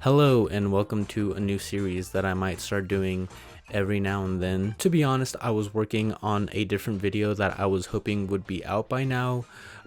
Hello and welcome to a new series that I might start doing every now and then. To be honest, I was working on a different video that I was hoping would be out by now,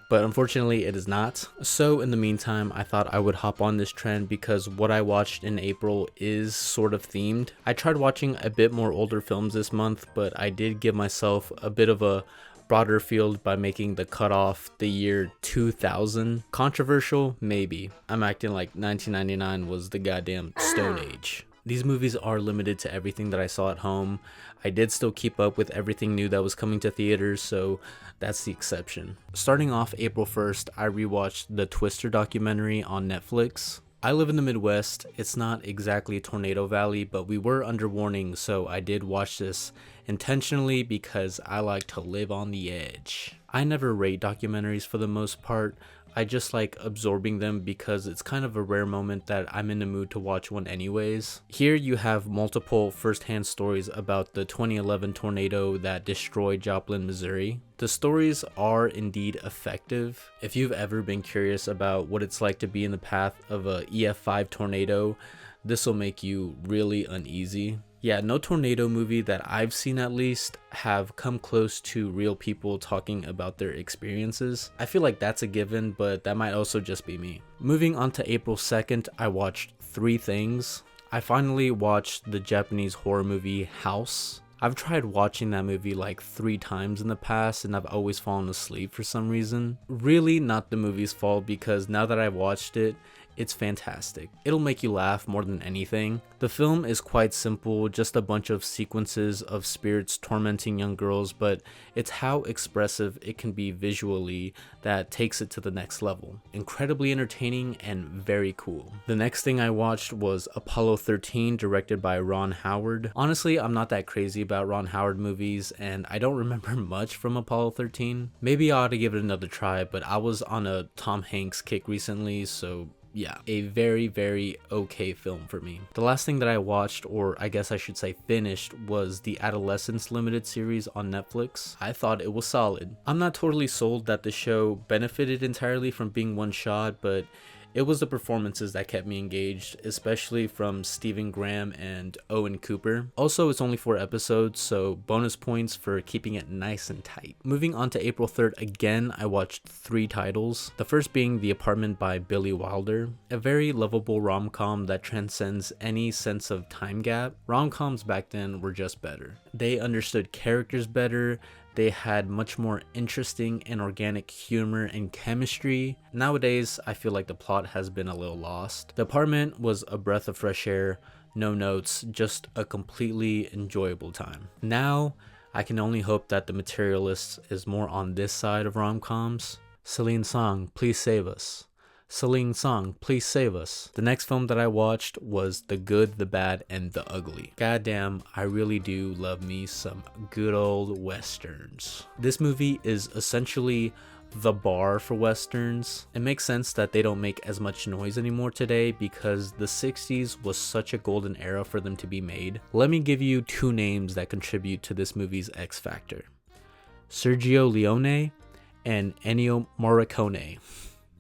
but unfortunately it is not. So in the meantime, I thought I would hop on this trend because what I watched in April is sort of themed. I tried watching a bit more older films this month, but I did give myself a bit of a broader field by making the cutoff the year 2000. Controversial? Maybe. I'm acting like 1999 was the goddamn Stone Age. These movies are limited to everything that I saw at home. I did still keep up with everything new that was coming to theaters, so that's the exception. Starting off April 1st, I rewatched the Twister documentary on Netflix. I live in the Midwest. It's not exactly Tornado Valley, but we were under warning, so I did watch this intentionally because I like to live on the edge. I never rate documentaries for the most part. I just like absorbing them because it's kind of a rare moment that I'm in the mood to watch one anyways. Here you have multiple first-hand stories about the 2011 tornado that destroyed Joplin, Missouri. The stories are indeed effective. If you've ever been curious about what it's like to be in the path of a EF5 tornado, this will make you really uneasy. Yeah, no tornado movie that I've seen at least have come close to real people talking about their experiences. I feel like that's a given, but that might also just be me. Moving on to April 2nd, I watched three things. I finally watched the Japanese horror movie House. I've tried watching that movie like 3 times in the past and I've always fallen asleep for some reason. Really not the movie's fault because now that I've watched it, it's fantastic. It'll make you laugh more than anything. The film is quite simple, just a bunch of sequences of spirits tormenting young girls, but it's how expressive it can be visually that takes it to the next level. Incredibly entertaining and very cool. The next thing I watched was Apollo 13, directed by Ron Howard. Honestly, I'm not that crazy about Ron Howard movies, and I don't remember much from Apollo 13. Maybe I ought to give it another try, but I was on a Tom Hanks kick recently, so yeah, a very okay film for me. The last thing that I watched, or I guess I should say finished, was the Adolescence limited series on Netflix. I thought it was solid. I'm not totally sold that the show benefited entirely from being one shot, but it was the performances that kept me engaged, especially from Stephen Graham and Owen Cooper. Also, it's only 4 episodes, so bonus points for keeping it nice and tight. Moving on to April 3rd, again, I watched 3 titles. The first being The Apartment by Billy Wilder, a very lovable rom-com that transcends any sense of time gap. Rom-coms back then were just better. They understood characters better. They had much more interesting and organic humor and chemistry. Nowadays, I feel like the plot has been a little lost. The Apartment was a breath of fresh air, no notes, just a completely enjoyable time. Now, I can only hope that The Materialist is more on this side of rom-coms. Celine Song, please save us. Celine Song, please save us. The next film that I watched was The Good, the Bad, and the Ugly. Goddamn, I really do love me some good old westerns. This movie is essentially the bar for westerns. It makes sense that they don't make as much noise anymore today because the 60s was such a golden era for them to be made. Let me give you 2 names that contribute to this movie's X factor: Sergio Leone and Ennio Morricone.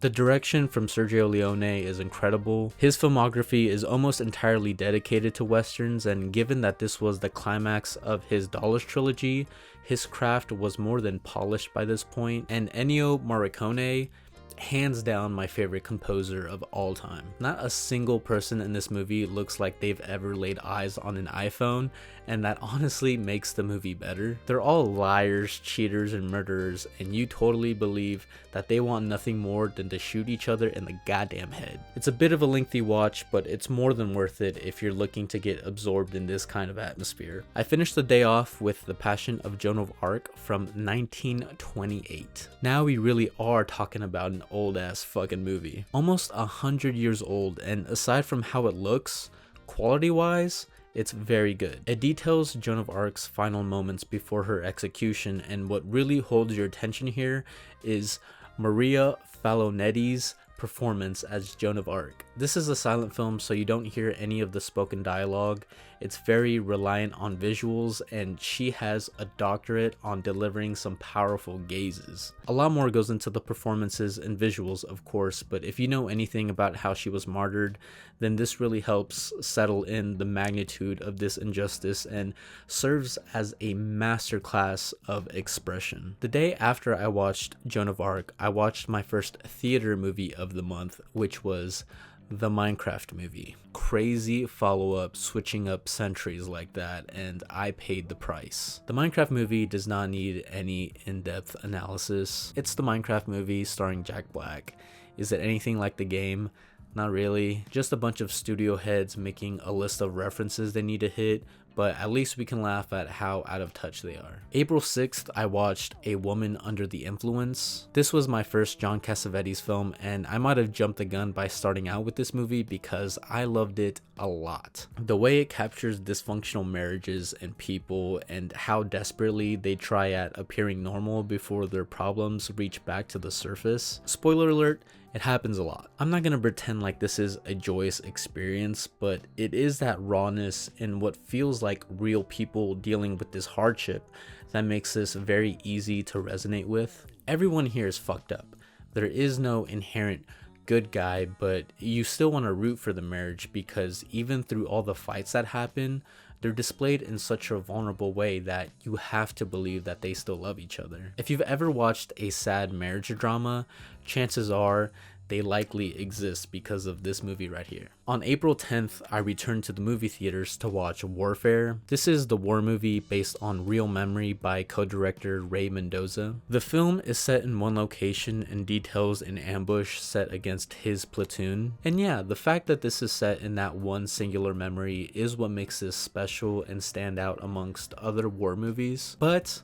The direction from Sergio Leone is incredible. His filmography is almost entirely dedicated to westerns, and given that this was the climax of his Dollars trilogy, his craft was more than polished by this point. And Ennio Morricone, hands down my favorite composer of all time. Not a single person in this movie looks like they've ever laid eyes on an iPhone, and that honestly makes the movie better. They're all liars, cheaters, and murderers, and you totally believe that they want nothing more than to shoot each other in the goddamn head. It's a bit of a lengthy watch, but it's more than worth it if you're looking to get absorbed in this kind of atmosphere. I finished the day off with The Passion of Joan of Arc from 1928. Now we really are talking about an old ass fucking movie. Almost 100 years old, and aside from how it looks, quality wise, it's very good. It details Joan of Arc's final moments before her execution, and what really holds your attention here is Maria Falonetti's performance as Joan of Arc. This is a silent film, so you don't hear any of the spoken dialogue. It's very reliant on visuals, and she has a doctorate on delivering some powerful gazes. A lot more goes into the performances and visuals, of course, but if you know anything about how she was martyred, then this really helps settle in the magnitude of this injustice and serves as a masterclass of expression. The day after I watched Joan of Arc, I watched my first theater movie of the month, which was the Minecraft movie. Crazy follow-up, switching up centuries like that, and I paid the price. The Minecraft movie does not need any in-depth analysis. It's the Minecraft movie starring Jack Black. Is it anything like the game? Not really. Just a bunch of studio heads making a list of references they need to hit, but at least we can laugh at how out of touch they are. April 6th, I watched A Woman Under the Influence. This was my first John Cassavetes film, and I might have jumped the gun by starting out with this movie because I loved it a lot. The way it captures dysfunctional marriages and people, and how desperately they try at appearing normal before their problems reach back to the surface. Spoiler alert, it happens a lot. I'm not gonna pretend like this is a joyous experience, but it is that rawness in what feels like real people dealing with this hardship that makes this very easy to resonate with. Everyone here is fucked up. There is no inherent good guy, but you still want to root for the marriage because even through all the fights that happen, they're displayed in such a vulnerable way that you have to believe that they still love each other. If you've ever watched a sad marriage drama, chances are they likely exist because of this movie right here. On April 10th, I returned to the movie theaters to watch Warfare. This is the war movie based on real memory by co-director Ray Mendoza. The film is set in one location and details an ambush set against his platoon. And yeah, the fact that this is set in that one singular memory is what makes this special and stand out amongst other war movies. But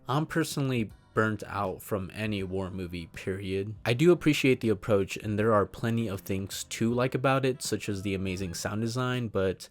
I'm personally burnt out from any war movie, period. I do appreciate the approach, and there are plenty of things to like about it, such as the amazing sound design, but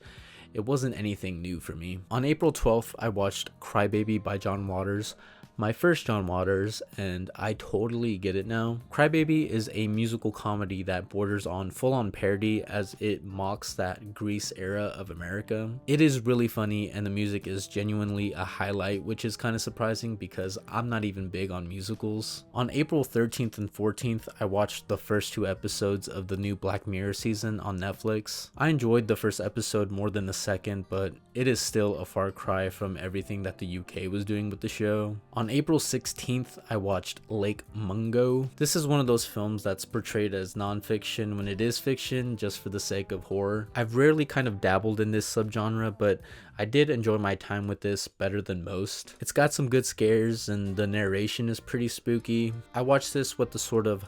it wasn't anything new for me. On April 12th, I watched Crybaby by John Waters, my first John Waters, and I totally get it now. Crybaby is a musical comedy that borders on full-on parody as it mocks that Grease era of America. It is really funny, and the music is genuinely a highlight, which is kind of surprising because I'm not even big on musicals. On April 13th and 14th, I watched the first 2 episodes of the new Black Mirror season on Netflix. I enjoyed the first episode more than the second, but it is still a far cry from everything that the UK was doing with the show. On April 16th, I watched Lake Mungo. This is one of those films that's portrayed as non-fiction when it is fiction just for the sake of horror. I've rarely kind of dabbled in this subgenre, but I did enjoy my time with this better than most. It's got some good scares and the narration is pretty spooky. I watched this with the sort of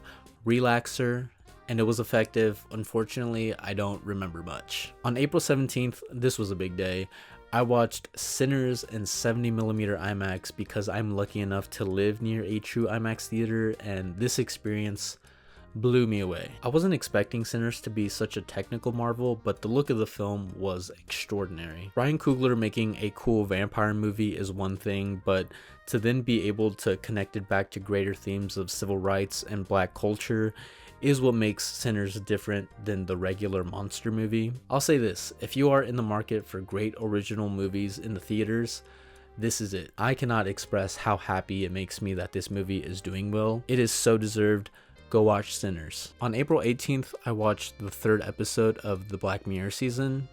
relaxer, and it was effective. Unfortunately, I don't remember much. On April 17th, this was a big day. I watched Sinners in 70mm IMAX because I'm lucky enough to live near a true IMAX theater, and this experience blew me away. I wasn't expecting Sinners to be such a technical marvel, but the look of the film was extraordinary. Ryan Coogler making a cool vampire movie is one thing, but to then be able to connect it back to greater themes of civil rights and black culture is what makes Sinners different than the regular monster movie. I'll say this, if you are in the market for great original movies in the theaters, this is it. I cannot express how happy it makes me that this movie is doing well. It is so deserved. Go watch Sinners. On April 18th, I watched the 3rd episode of the Black Mirror season.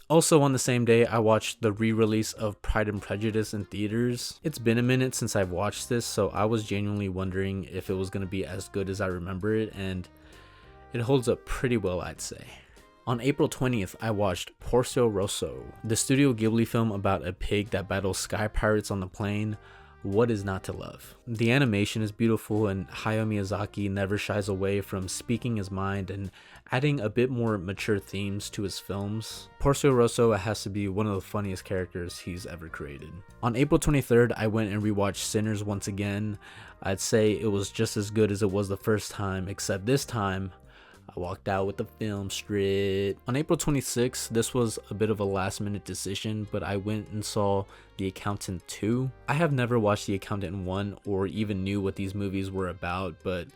Also on the same day, I watched the re-release of Pride and Prejudice in theaters. It's been a minute since I've watched this, so I was genuinely wondering if it was going to be as good as I remember it, and it holds up pretty well, I'd say. On April 20th, I watched Porco Rosso, the Studio Ghibli film about a pig that battles sky pirates on the plane. What is not to love? The animation is beautiful, and Hayao Miyazaki never shies away from speaking his mind and adding a bit more mature themes to his films. Porco Rosso has to be one of the funniest characters he's ever created. On April 23rd, I went and rewatched Sinners once again. I'd say it was just as good as it was the first time, except this time, I walked out with the film strip. On April 26th, this was a bit of a last minute decision, but I went and saw The Accountant 2. I have never watched The Accountant 1 or even knew what these movies were about, but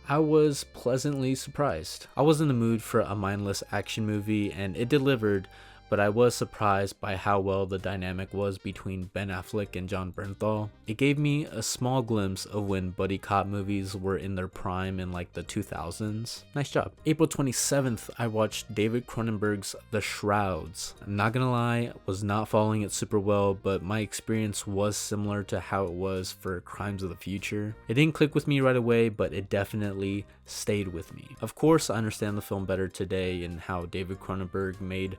I was pleasantly surprised. I was in the mood for a mindless action movie and it delivered, but I was surprised by how well the dynamic was between Ben Affleck and Jon Bernthal. It gave me a small glimpse of when buddy cop movies were in their prime in like the 2000s. Nice job. April 27th, I watched David Cronenberg's The Shrouds. I'm not gonna lie, was not following it super well, but my experience was similar to how it was for Crimes of the Future. It didn't click with me right away, but it definitely stayed with me. Of course, I understand the film better today and how David Cronenberg made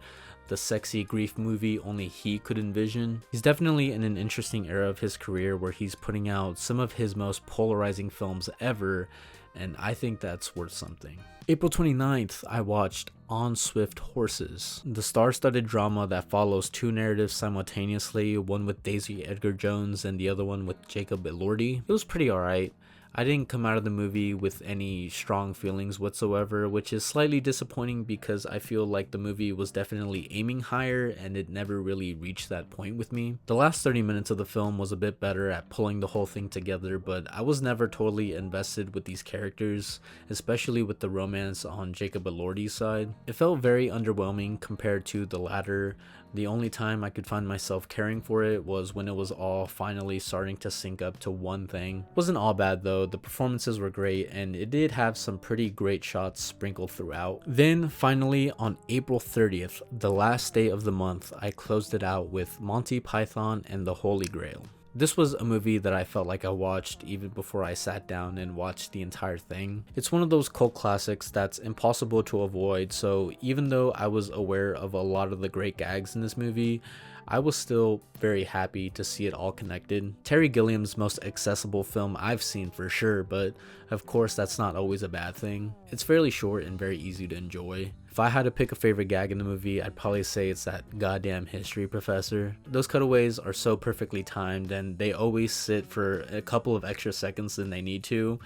the sexy grief movie only he could envision. He's definitely in an interesting era of his career where he's putting out some of his most polarizing films ever, and I think that's worth something. April 29th, I watched On Swift Horses, the star-studded drama that follows two narratives simultaneously, one with Daisy Edgar Jones and the other one with Jacob Elordi. It was pretty alright. I didn't come out of the movie with any strong feelings whatsoever, which is slightly disappointing because I feel like the movie was definitely aiming higher and it never really reached that point with me. The last 30 minutes of the film was a bit better at pulling the whole thing together, but I was never totally invested with these characters, especially with the romance on Jacob Elordi's side. It felt very underwhelming compared to the latter. The only time I could find myself caring for it was when it was all finally starting to sync up to one thing. It wasn't all bad though, the performances were great and it did have some pretty great shots sprinkled throughout. Then finally on April 30th, the last day of the month, I closed it out with Monty Python and the Holy Grail. This was a movie that I felt like I watched even before I sat down and watched the entire thing. It's one of those cult classics that's impossible to avoid, so even though I was aware of a lot of the great gags in this movie, I was still very happy to see it all connected. Terry Gilliam's most accessible film I've seen for sure, but of course that's not always a bad thing. It's fairly short and very easy to enjoy. If I had to pick a favorite gag in the movie, I'd probably say it's that goddamn history professor. Those cutaways are so perfectly timed and they always sit for a couple of extra seconds than they need to.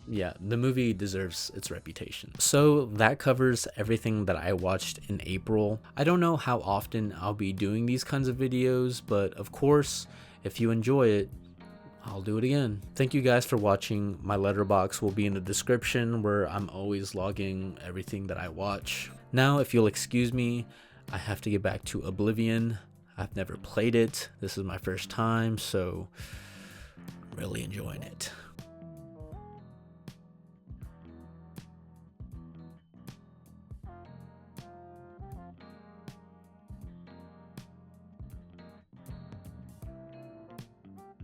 Yeah, the movie deserves its reputation. So that covers everything that I watched in April. I don't know how often I'll be doing these kinds of videos, but of course, if you enjoy it, I'll do it again. Thank you guys for watching. My letterbox will be in the description where I'm always logging everything that I watch. Now, if you'll excuse me, I have to get back to Oblivion. I've never played it. This is my first time, so I'm really enjoying it.